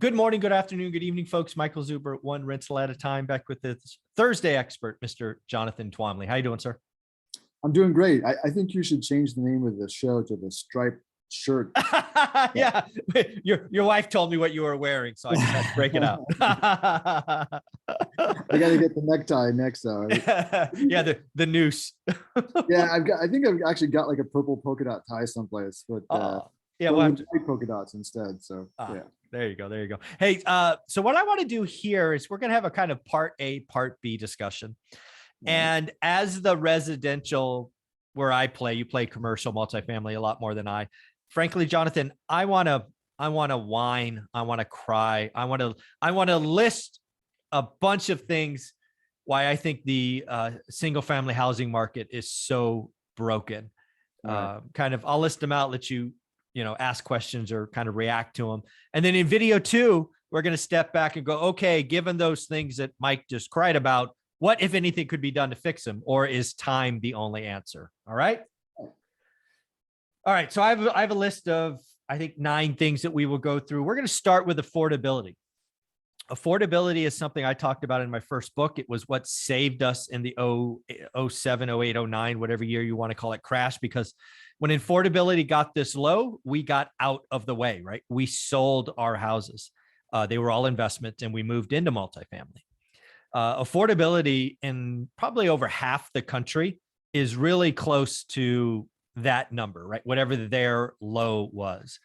Good morning, good afternoon, good evening, folks. Michael Zuber, one rental at a time, back with the Thursday expert, Mr. Jonathan Twomley. How you doing, sir? I'm doing great. I think you should change the name of the show to the striped shirt. Yeah, your wife told me what you were wearing, so I just had to break it out. I got to get the necktie next though. Yeah, the noose. Yeah, I think I've actually got like a purple polka dot tie someplace, but yeah, we'll have white polka dots instead. So yeah. There you go. There you go. Hey, so what I want to do here is we're going to have a kind of part A, part B discussion. And as the residential where I play, you play commercial multifamily a lot more than I. Frankly, Jonathan, I want to whine. I want to cry. I want to list a bunch of things why I think the single family housing market is so broken. I'll list them out, let you ask questions or kind of react to them. And then in video 2, we're going to step back and go, okay, given those things that Mike just cried about, what, if anything, could be done to fix them? Or is time the only answer? All right. All right. So I have a list of, I think, 9 things that we will go through. We're going to start with affordability. Affordability is something I talked about in my first book. It was what saved us in the 07, 08, 09, whatever year you want to call it, crash, because when affordability got this low, we got out of the way, right? We sold our houses. They were all investments and we moved into multifamily. Affordability in probably over half the country is really close to that number, right? Whatever their low was.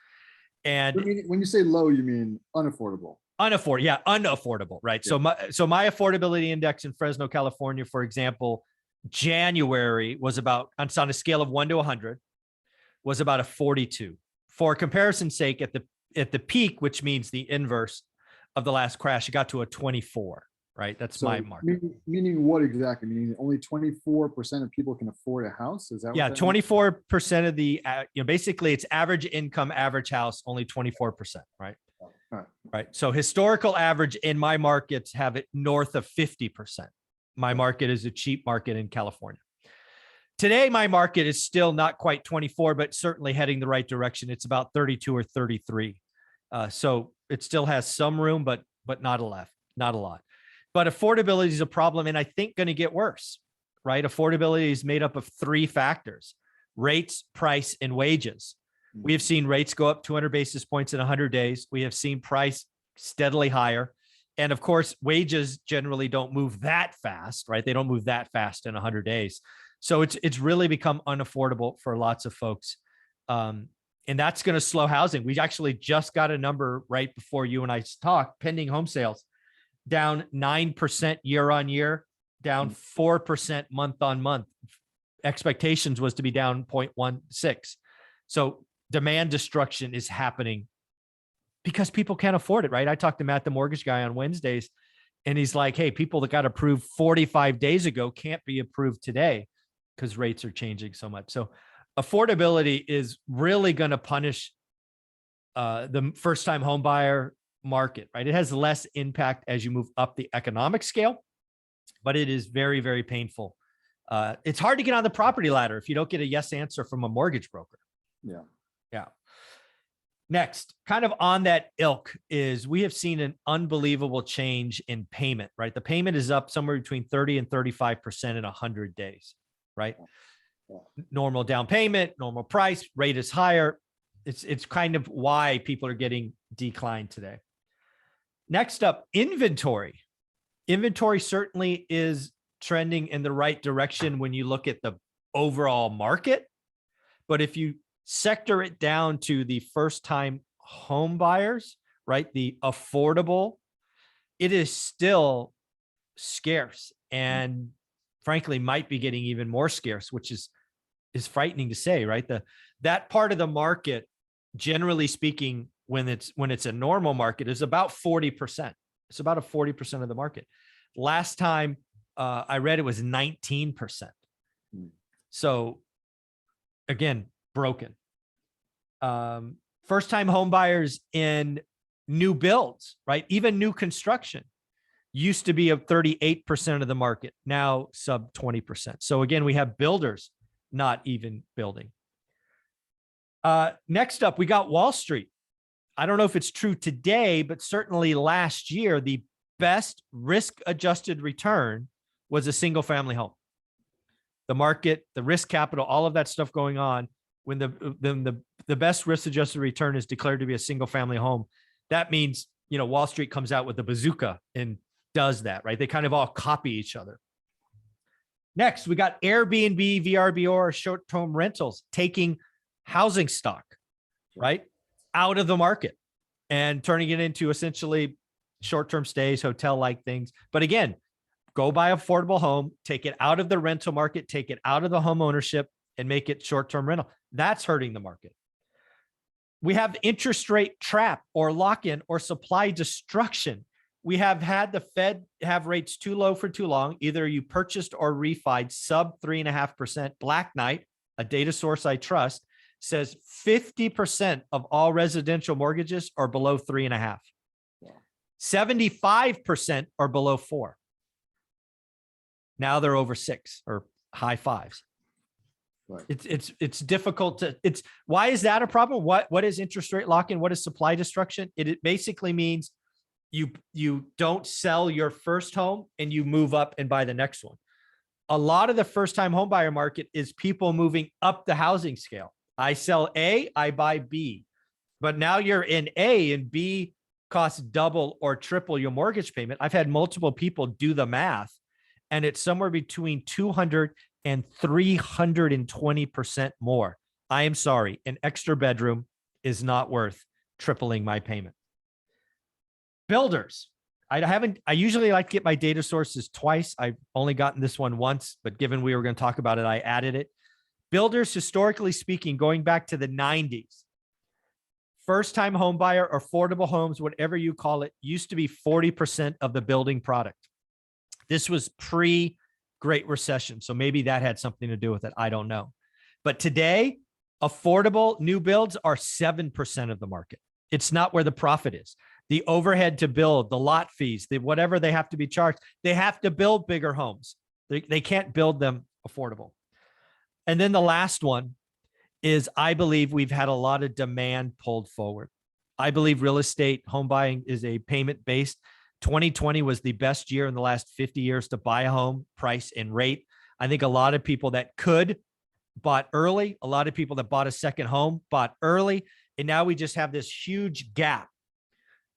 And when you say low, you mean unaffordable. Unaffordable, right? Yeah. So my affordability index in Fresno, California, for example, January was about, on a scale of 1 to 100, was about a 42. For comparison's sake, at the peak, which means the inverse of the last crash, it got to a 24, right? That's my mark. Meaning what exactly? Meaning only 24% of people can afford a house? Is that? Yeah, 24% of the, basically it's average income, average house, only 24%, right? Right. So historical average in my markets have it north of 50%. My market is a cheap market in California. Today, my market is still not quite 24, but certainly heading the right direction. It's about 32 or 33. So it still has some room, but not a lot. But affordability is a problem, and I think going to get worse, right? Affordability is made up of 3 factors: rates, price, and wages. We have seen rates go up 200 basis points in 100 days. We have seen price steadily higher. And of course, wages generally don't move that fast, right? They don't move that fast in 100 days. So it's really become unaffordable for lots of folks. And that's going to slow housing. We actually just got a number right before you and I talked: pending home sales down 9% year on year, down 4% month on month. Expectations was to be down 0.16. So demand destruction is happening because people can't afford it, right? I talked to Matt, the mortgage guy, on Wednesdays, and he's like, hey, people that got approved 45 days ago can't be approved today because rates are changing so much. So affordability is really going to punish the first-time home buyer market, right? It has less impact as you move up the economic scale, but it is very, very painful. It's hard to get on the property ladder if you don't get a yes answer from a mortgage broker. Yeah. Next, kind of on that ilk, is we have seen an unbelievable change in payment, right? The payment is up somewhere between 30 and 35% in 100 days, right? Normal down payment, normal price, rate is higher. It's kind of why people are getting declined today. Next up, inventory. Inventory certainly is trending in the right direction when you look at the overall market. But if you sector it down to the first-time home buyers, right, the affordable, it is still scarce and frankly might be getting even more scarce, which is frightening to say, right? That part of the market, generally speaking, when it's a normal market, is about 40%. It's about a 40% of the market. Last time I read, it was 19%. So again, broken. First-time home buyers in new builds, right? Even new construction used to be of 38% of the market, now sub 20%. So again, we have builders not even building. Next up, we got Wall Street. I don't know if it's true today, but certainly last year, the best risk-adjusted return was a single-family home. The market, the risk capital, all of that stuff going on, when the best risk-adjusted return is declared to be a single-family home, that means, you know, Wall Street comes out with a bazooka and does that, right? They kind of all copy each other. Next, we got Airbnb, VRBO, or short-term rentals taking housing stock, right, out of the market and turning it into essentially short-term stays, hotel-like things. But again, go buy an affordable home, take it out of the rental market, take it out of the home ownership, and make it short-term rental. That's hurting the market. We have interest rate trap or lock-in or supply destruction. We have had the Fed have rates too low for too long. Either you purchased or refied sub 3.5%. Black Knight, a data source I trust, says 50% of all residential mortgages are below 3.5. 75% are below 4. Now they're over 6 or high 5s. Right. It's difficult to, why is that a problem? What is interest rate lock-in? What is supply destruction? It basically means you don't sell your first home and you move up and buy the next one. A lot of the first-time home buyer market is people moving up the housing scale. I sell A, I buy B, but now you're in A and B costs double or triple your mortgage payment. I've had multiple people do the math, and it's somewhere between 200 and 320% more. I am sorry, an extra bedroom is not worth tripling my payment. Builders. I usually like to get my data sources twice. I've only gotten this one once, but given we were going to talk about it, I added it. Builders, historically speaking, going back to the 90s, first-time home buyer, affordable homes, whatever you call it, used to be 40% of the building product. This was pre-Great Recession, so maybe that had something to do with it. I don't know. But today, affordable new builds are 7% of the market. It's not where the profit is. The overhead to build, the lot fees, whatever they have to be charged, they have to build bigger homes. They can't build them affordable. And then the last one is, I believe we've had a lot of demand pulled forward. I believe real estate home buying is a payment-based. 2020 was the best year in the last 50 years to buy a home, price and rate. I think a lot of people that could bought early. A lot of people that bought a second home bought early. And now we just have this huge gap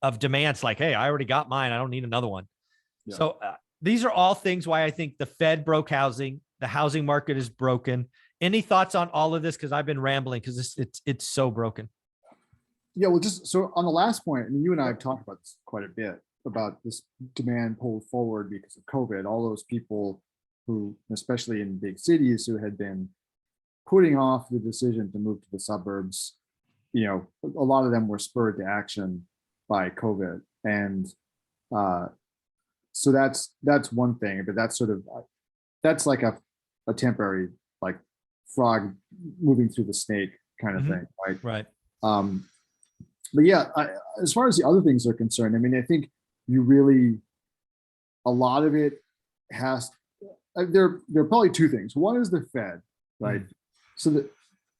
of demands like, hey, I already got mine. I don't need another one. Yeah. So these are all things why I think the Fed broke housing. The housing market is broken. Any thoughts on all of this? Because I've been rambling because it's so broken. Yeah, well, just so on the last point, I mean, you and I have talked about this quite a bit, about this demand pulled forward because of COVID. All those people who, especially in big cities, who had been putting off the decision to move to the suburbs, you know, a lot of them were spurred to action by COVID. And so that's one thing, but that's sort of, that's like a temporary, like frog moving through the snake kind of thing, right? Right. But yeah, as far as the other things are concerned, I mean, I think you really, a lot of it has, there are probably two things. One is the Fed, right? So that,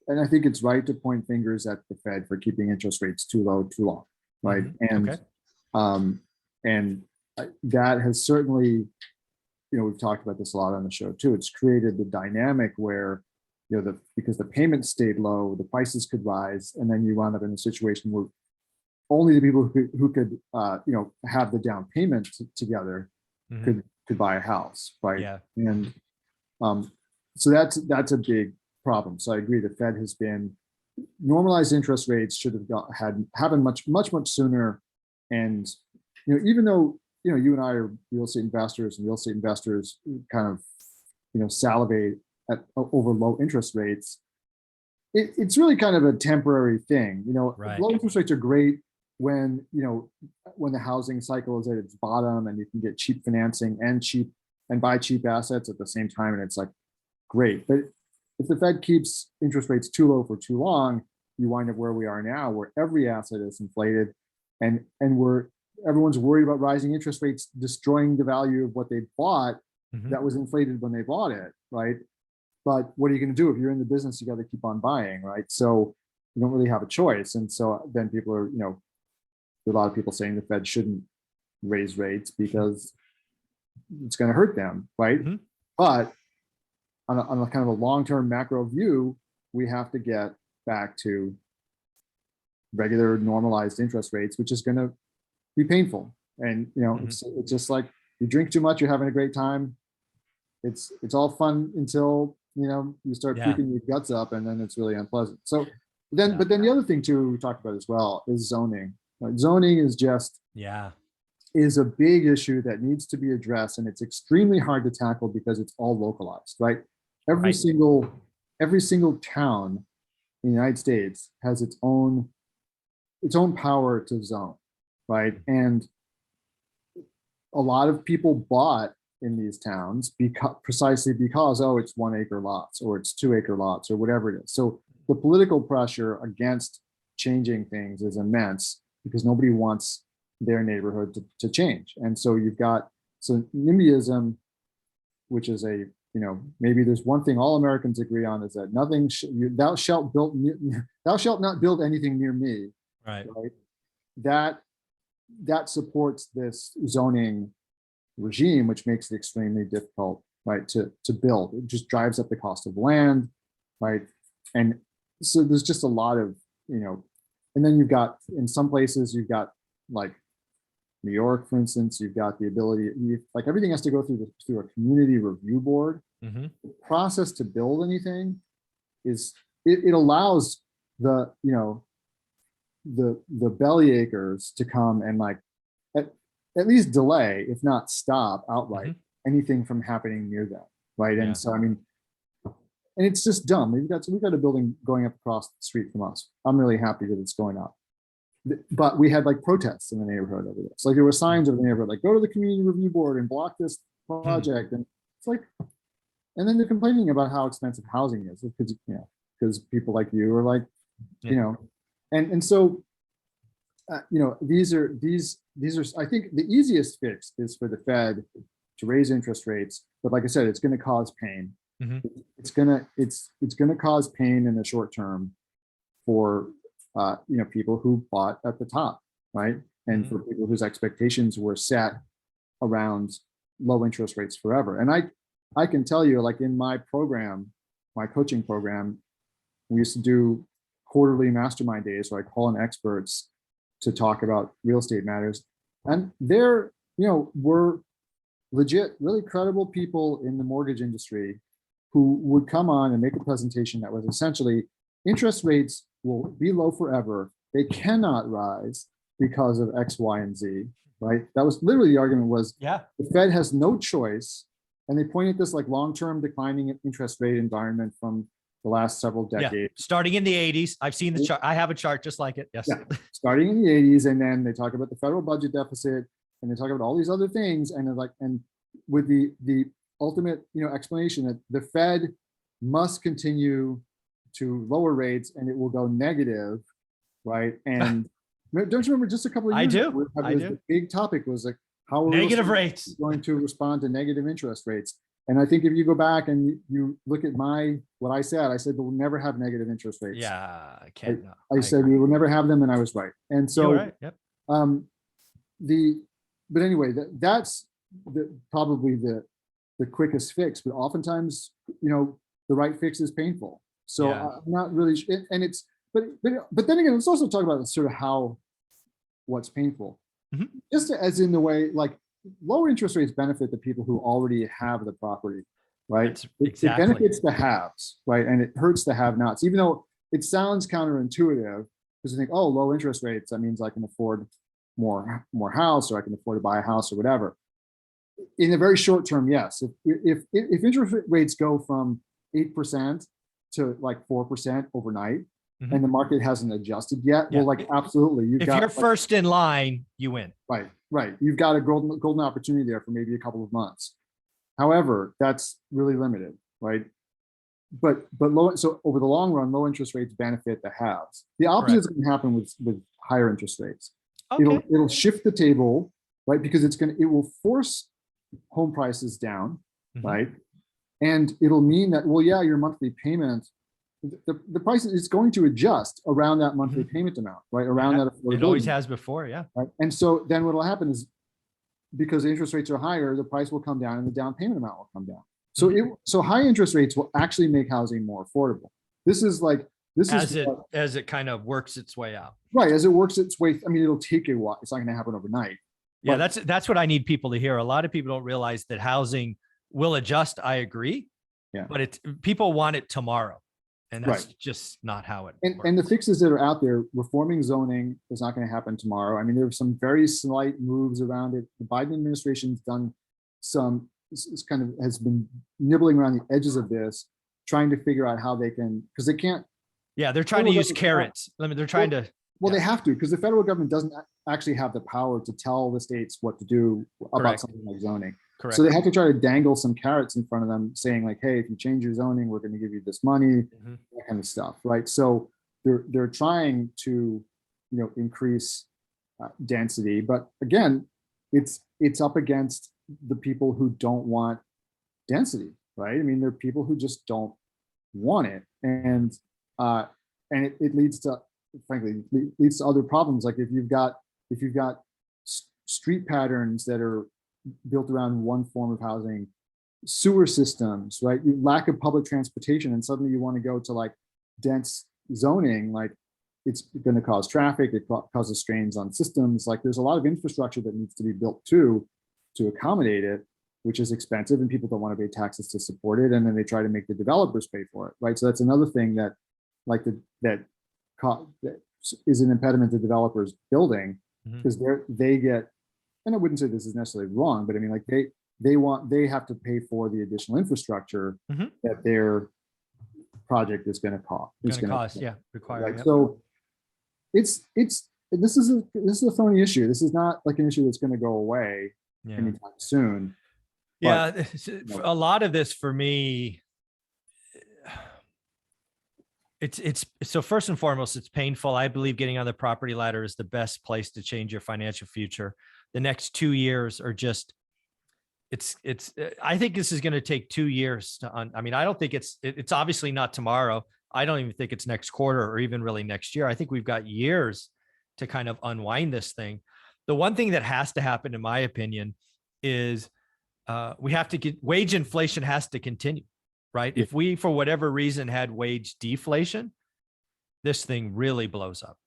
and I think it's right to point fingers at the Fed for keeping interest rates too low, too long, right? And and that has certainly, you know, we've talked about this a lot on the show too. It's created the dynamic where, you know, because the payments stayed low, the prices could rise, and then you wound up in a situation where only the people who could, you know, have the down payment together could buy a house, right? Yeah. And so that's a big problem. So I agree. The Fed has been, normalized interest rates should have happened much sooner. And you know, even though, you know, you and I are real estate investors, and real estate investors kind of, you know, salivate over low interest rates, it's really kind of a temporary thing. You know, low interest rates are great when, you know, when the housing cycle is at its bottom and you can get cheap financing and buy cheap assets at the same time, and it's like great. But if the Fed keeps interest rates too low for too long, you wind up where we are now, where every asset is inflated, and everyone's worried about rising interest rates destroying the value of what they bought that was inflated when they bought it, right? But what are you going to do if you're in the business? You got to keep on buying, right? So you don't really have a choice. And so then people are, you know, there are a lot of people saying the Fed shouldn't raise rates because it's going to hurt them, right? Mm-hmm. But on a kind of a long-term macro view, we have to get back to regular normalized interest rates, which is going to be painful. And it's just like you drink too much, you're having a great time. It's all fun until you start puking your guts up, and then it's really unpleasant. So then, but then the other thing too we talked about as well is zoning. Zoning is just is a big issue that needs to be addressed, and it's extremely hard to tackle because it's all localized, right? Every single town in the United States has its own power to zone, right? And a lot of people bought in these towns precisely because it's 1 acre lots or it's 2 acre lots or whatever it is. So the political pressure against changing things is immense because nobody wants their neighborhood to change. And so you've got NIMBYism, which is maybe there's one thing all Americans agree on is that thou shalt not build anything near me. Right. That supports this zoning regime, which makes it extremely difficult, right, to build. It just drives up the cost of land, right? And so there's just a lot of, and then you've got, in some places, you've got like New York, for instance, you've got the ability, like everything has to go through a community review board. Mm-hmm. The process to build anything is, it allows the belly acres to come and like at least delay, if not stop outright, anything from happening near them, right? And so and it's just dumb. We've got a building going up across the street from us. I'm really happy that it's going up, but we had like protests in the neighborhood over this. Like there were signs over the neighborhood, like go to the community review board and block this project, and it's like, and then they're complaining about how expensive housing is because people like you are like, and so. These are I think the easiest fix is for the Fed to raise interest rates, but like I said, it's going to cause pain. Mm-hmm. It's going to cause pain in the short term for people who bought at the top, right? And for people whose expectations were set around low interest rates forever. And I can tell you, like in my program, my coaching program, we used to do quarterly mastermind days where I call in experts to talk about real estate matters. And there, were legit, really credible people in the mortgage industry who would come on and make a presentation that was essentially interest rates will be low forever. They cannot rise because of X, Y, and Z, right? That was literally the argument was the Fed has no choice. And they point at this like long-term declining interest rate environment from the last several decades. Starting in the 80s. I've seen the chart. I have a chart just like it. Yes. Yeah. Starting in the 80s. And then they talk about the federal budget deficit and they talk about all these other things. And they're like, and with the ultimate, explanation that the Fed must continue to lower rates and it will go negative. Right. And don't you remember just a couple of years ago? The big topic was like, how are negative rates going to respond to negative interest rates? And I think if you go back and you look at what I said we'll never have negative interest rates. Yeah, I can't. I said we will never have them, and I was right. And so, right. Yep. But anyway, that's probably the quickest fix. But oftentimes, the right fix is painful. So I'm not really, and it's, but then again, let's also talk about sort of what's painful. Mm-hmm. Just as in the way, like, lower interest rates benefit the people who already have the property, right? It benefits the haves, right? And it hurts the have-nots, even though it sounds counterintuitive because you think, oh, low interest rates, that means I can afford more house, or I can afford to buy a house or whatever. In the very short term, yes. If interest rates go from 8% to like 4% overnight, and the market hasn't adjusted yet, well, like absolutely, if you're first in line, you win. Right. You've got a golden opportunity there for maybe a couple of months. However, that's really limited, right? But so over the long run, low interest rates benefit the haves. The opposite is going to happen with higher interest rates. Okay. It'll shift the table, right? Because it will force home prices down, right? And it'll mean that, well, yeah, your monthly payment, the price is going to adjust around that monthly payment amount, right? Around that affordability. It always has before, yeah. Right? And so then what will happen is, because the interest rates are higher, the price will come down and the down payment amount will come down. So so high interest rates will actually make housing more affordable. This is as it kind of works its way out. Right, as it works its way. I mean, it'll take a while. It's not going to happen overnight. Yeah, that's what I need people to hear. A lot of people don't realize that housing will adjust. I agree. Yeah. But people want it tomorrow. And that's just not how it works. And the fixes that are out there, reforming zoning is not going to happen tomorrow. I mean, there are some very slight moves around it. The Biden administration's done some, has been nibbling around the edges of this, trying to figure out how they can, because they can't. Yeah, they're trying to use carrots. They're trying to. Well, they have to, because the federal government doesn't actually have the power to tell the states what to do about something like zoning. Correct. So they have to try to dangle some carrots in front of them, saying like, hey, if you change your zoning, we're going to give you this money, that kind of stuff, right? So they're trying to, increase density, but again, it's up against the people who don't want density, right? I mean, there are people who just don't want it, and it leads to, frankly, leads to other problems. Like if you've got street patterns that are built around one form of housing, sewer systems, right? Lack of public transportation, and suddenly you want to go to like dense zoning, like it's going to cause traffic, it causes strains on systems. Like there's a lot of infrastructure that needs to be built to accommodate it, which is expensive, and people don't want to pay taxes to support it, and then they try to make the developers pay for it, right? So that's another thing that that is an impediment to developers building, because they get, and I wouldn't say this is necessarily wrong, but I mean, like they have to pay for the additional infrastructure that their project is going to cost. Require. Right? So this is a thorny issue. This is not like an issue that's going to go away anytime soon. Yeah, a lot of this for me, it's so first and foremost, it's painful. I believe getting on the property ladder is the best place to change your financial future. The next 2 years are just, I think this is going to take 2 years I mean, I don't think it's obviously not tomorrow. I don't even think it's next quarter or even really next year. I think we've got years to kind of unwind this thing. The one thing that has to happen, in my opinion, is we have to get, wage inflation has to continue, right? If we, for whatever reason, had wage deflation, this thing really blows up,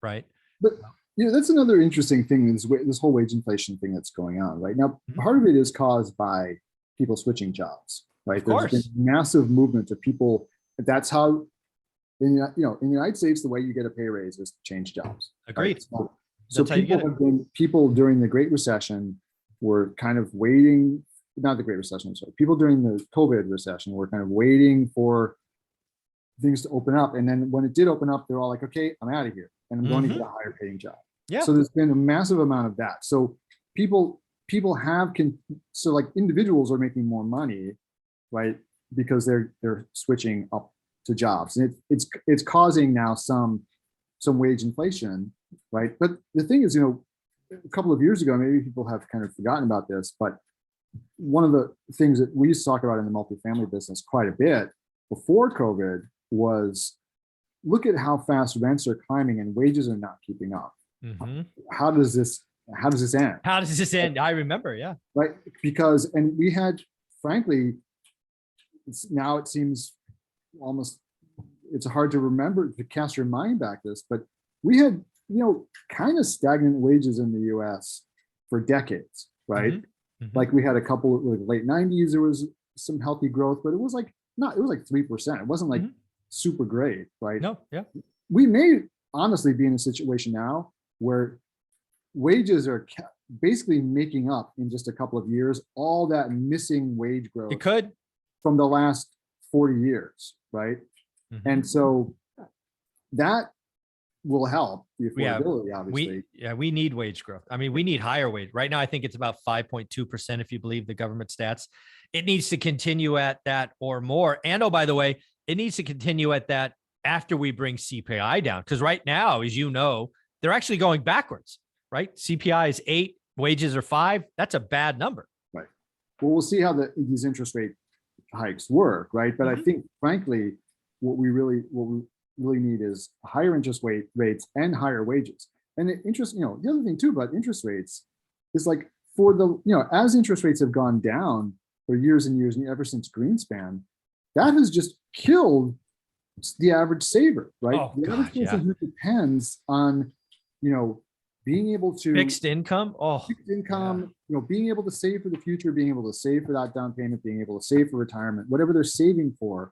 right? But that's another interesting thing, this whole wage inflation thing that's going on right now. Part of it is caused by people switching jobs, right? There's been massive movement of people. That's how, in the United States, the way you get a pay raise is to change jobs. Agreed. Right? So people during the Great Recession were kind of waiting, not the Great Recession, sorry, people during the COVID recession were kind of waiting for things to open up. And then when it did open up, they're all like, okay, I'm out of here and I'm going to get a higher paying job. Yeah. So there's been a massive amount of that. So people so like individuals are making more money, right? Because they're switching up to jobs, and it's causing now some wage inflation, right? But the thing is, a couple of years ago, maybe people have kind of forgotten about this, but one of the things that we used to talk about in the multifamily business quite a bit before COVID was, look at how fast rents are climbing and wages are not keeping up. How does this end? How does this end? I remember, yeah. Right, because, and we had, frankly, now it seems almost, it's hard to remember, to cast your mind back this, but we had, kind of stagnant wages in the US for decades, right? Like we had a couple of like late 90s, there was some healthy growth, but it was like 3%. It wasn't like super great, right? No, yeah. We may honestly be in a situation now where wages are basically making up in just a couple of years all that missing wage growth. It could. From the last 40 years, right? And so that will help the affordability, obviously. We need wage growth. I mean, we need higher wage. Right now, I think it's about 5.2% if you believe the government stats. It needs to continue at that or more. And oh, by the way, it needs to continue at that after we bring CPI down. Because right now, as you know, they're actually going backwards, right? CPI is 8, wages are 5. That's a bad number. Right. Well, we'll see how these interest rate hikes work, right? But I think, frankly, what we really need is higher interest rates and higher wages. And the interest, the other thing too about interest rates is like for the, as interest rates have gone down for years and years, and ever since Greenspan, that has just killed the average saver, right? Oh, The average God, person who depends on, being able to fixed income. Oh, fixed income, being able to save for the future, being able to save for that down payment, being able to save for retirement, whatever they're saving for,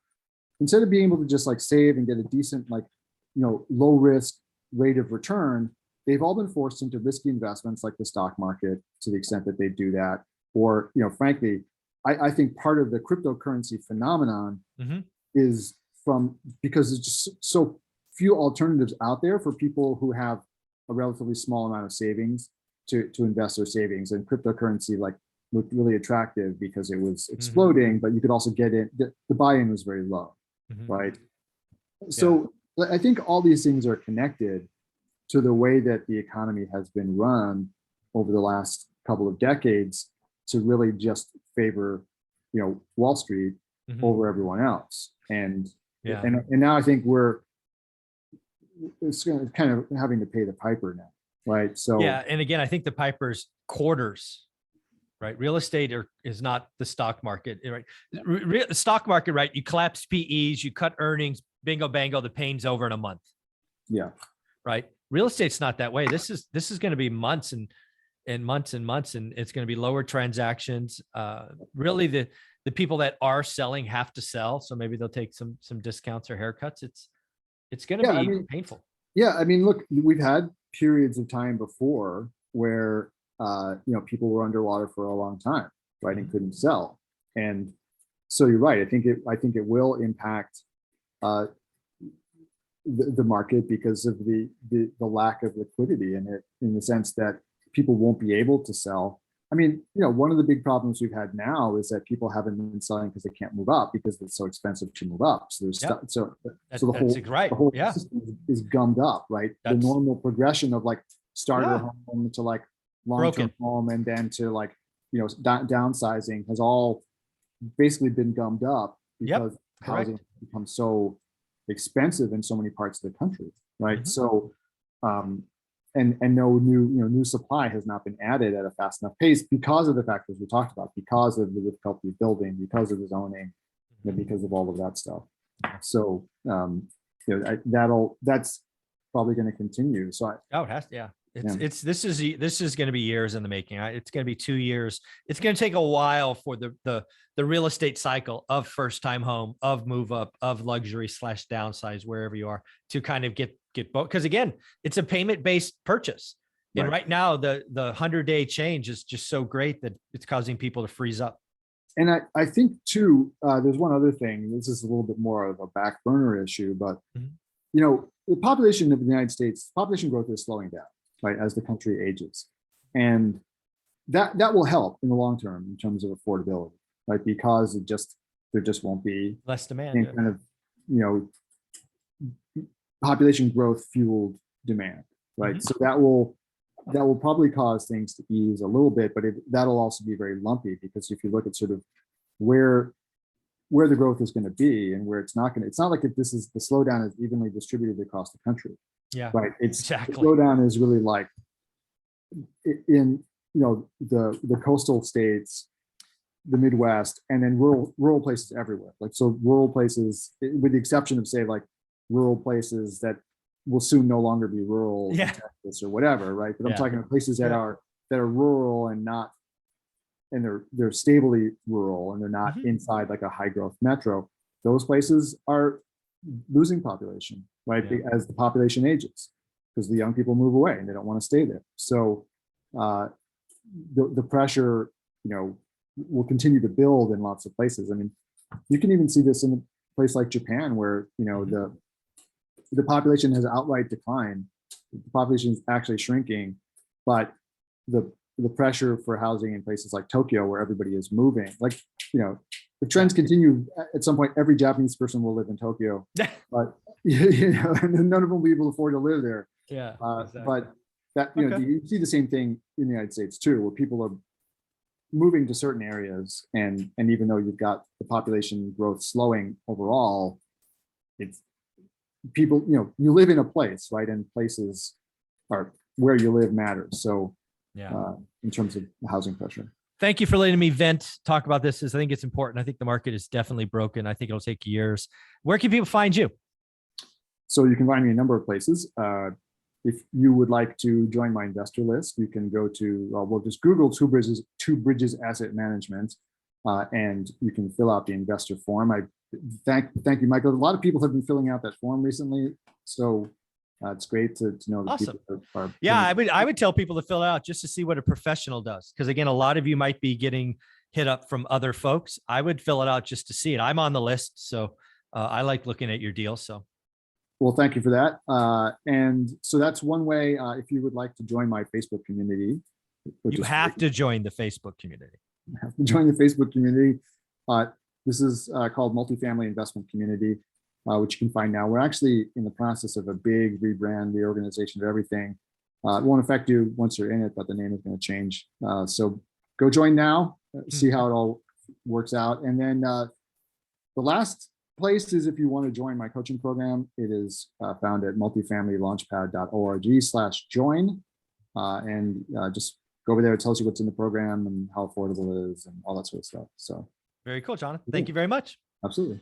instead of being able to just like save and get a decent, low risk rate of return, they've all been forced into risky investments like the stock market to the extent that they do that. Or, frankly, I think part of the cryptocurrency phenomenon is because there's just so few alternatives out there for people who have a relatively small amount of savings to invest their savings. And cryptocurrency looked really attractive because it was exploding, but you could also get in, the buy-in was very low, right? So I think all these things are connected to the way that the economy has been run over the last couple of decades to really just favor, Wall Street over everyone else. And now I think it's kind of having to pay the piper now, right? So and again, I think the Pipers quarters, right? Real estate is not the stock market, right? The stock market, right? You collapse PEs, you cut earnings, bingo bango, the pain's over in a month. Yeah. Right. Real estate's not that way. This is going to be months and months and months, and it's going to be lower transactions. Really, the people that are selling have to sell, so maybe they'll take some discounts or haircuts. It's going to be painful. Yeah, I mean, look, we've had periods of time before where people were underwater for a long time, right, and couldn't sell. And so you're right. I think it will impact the market because of the lack of liquidity in it, in the sense that people won't be able to sell. I mean, one of the big problems we've had now is that people haven't been selling because they can't move up because it's so expensive to move up. So there's the whole system is gummed up, right? The normal progression of starter home to long-term home and then to downsizing has all basically been gummed up because housing has become so expensive in so many parts of the country, right? So and no new supply has not been added at a fast enough pace because of the factors we talked about, because of the difficulty of building, because of the zoning, and because of all of that stuff. So that's probably going to continue. So it has, this is going to be years in the making. It's going to be 2 years. It's going to take a while for the real estate cycle of first time home, of move up, of luxury / downsize, wherever you are, to kind of get both. Because again, it's a payment based purchase. And right now the 100-day change is just so great that it's causing people to freeze up. And I think too, there's one other thing. This is a little bit more of a back burner issue, but the population of the United States, population growth is slowing down, right, as the country ages. And that will help in the long term in terms of affordability, right? Because there just won't be less demand, kind of, population growth fueled demand, right? So that will probably cause things to ease a little bit, but that'll also be very lumpy, because if you look at sort of where the growth is going to be and where it's not like the slowdown is evenly distributed across the country. Yeah, right. It's exactly. The slowdown is really like in the coastal states, the Midwest, and then rural places everywhere. So rural places, with the exception of say rural places that will soon no longer be rural, Texas or whatever, right? But I'm talking about places that are rural and not, and they're stably rural and they're not inside a high growth metro. Those places are losing population, right? As the population ages, because the young people move away and they don't want to stay there. So the pressure, will continue to build in lots of places. I mean, you can even see this in a place like Japan, where the population has outright declined. The population is actually shrinking, but the pressure for housing in places like Tokyo, where everybody is moving, if trends continue, at some point every Japanese person will live in Tokyo, but none of them will be able to afford to live there. Exactly. But that you see the same thing in the United States too, where people are moving to certain areas, and even though you've got the population growth slowing overall, it's people, you live in a place, right? And places are where you live matters. So Yeah. in terms of housing pressure. Thank you for letting me talk about this. I think it's important. I think the market is definitely broken. I think it'll take years. Where can people find you? So you can find me a number of places. If you would like to join my investor list, you can go to, well, just Google Two Bridges Asset Management, and you can fill out the investor form. I thank you, Michael. A lot of people have been filling out that form recently. So it's great to know that Awesome. people are Yeah, I would tell people to fill it out just to see what a professional does. Because again, a lot of you might be getting hit up from other folks. I would fill it out just to see it. I'm on the list, so I like looking at your deal. So, well, thank you for that. And so that's one way. If you would like to join my Facebook community, you have to join the Facebook community. You have to join the Facebook community. This is called Multifamily Investment Community, which you can find now. We're actually in the process of a big rebrand, reorganization of everything. It won't affect you once you're in it, but the name is going to change. So go join now, see how it all works out. And then the last place is if you want to join my coaching program. It is found at multifamilylaunchpad.org/join. And just go over there. It tells you what's in the program and how affordable it is and all that sort of stuff. So very cool, Jonathan. Thank you very much. Absolutely.